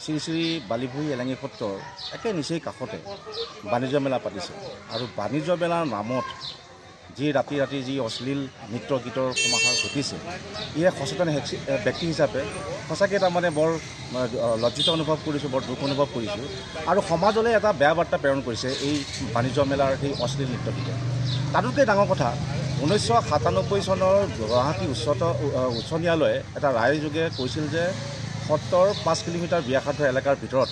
শ্ৰী শ্ৰী বালিভূঞি এলেঙি সত্ৰৰ একে নিচেই কাষতে বাণিজ্য মেলা পাতিছে আৰু বাণিজ্য মেলাৰ নামত যি ৰাতি ৰাতি যি অশ্লীল নৃত্য গীতৰ সমাহাৰ ঘটিছে ইয়ে সচেতন ব্যক্তি হিচাপে সঁচাকৈ তাৰমানে বৰ লজ্জিত অনুভৱ কৰিছোঁ, বৰ দুখ অনুভৱ কৰিছোঁ আৰু সমাজলৈ এটা বেয়া বাৰ্তা প্ৰেৰণ কৰিছে এই বাণিজ্য মেলাৰ সেই অশ্লীল নৃত্য গীতে। তাতোতকৈ ডাঙৰ কথা 1997 চনৰ গুৱাহাটী উচ্চ ন্যায়ালয়ে এটা ৰায়যোগে কৈছিল যে সত্ৰৰ 5 কিলোমিটাৰ ব্যাসাৰ্ধ এলেকাৰ ভিতৰত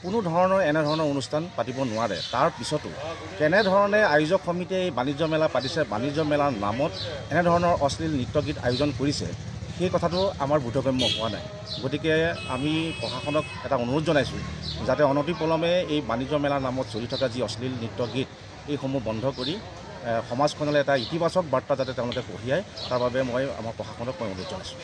কোনো ধৰণৰ এনেধৰণৰ অনুষ্ঠান পাতিব নোৱাৰে। তাৰ পিছতো কেনেধৰণে আয়োজক সমিতিয়ে এই বাণিজ্য মেলা পাতিছে, বাণিজ্য মেলাৰ নামত এনেধৰণৰ অশ্লীল নৃত্য গীত আয়োজন কৰিছে, সেই কথাটো আমাৰ বোধগম্য হোৱা নাই। গতিকে আমি প্ৰশাসনক এটা অনুৰোধ জনাইছোঁ যাতে অনতিপলমে এই বাণিজ্য মেলাৰ নামত চলি থকা যি অশ্লীল নৃত্য গীত এইসমূহ বন্ধ কৰি সমাজখনলৈ এটা ইতিবাচক বাৰ্তা যাতে তেওঁলোকে কঢ়িয়ায়, তাৰ বাবে মই আমাৰ প্ৰশাসনক অনুৰোধ জনাইছোঁ।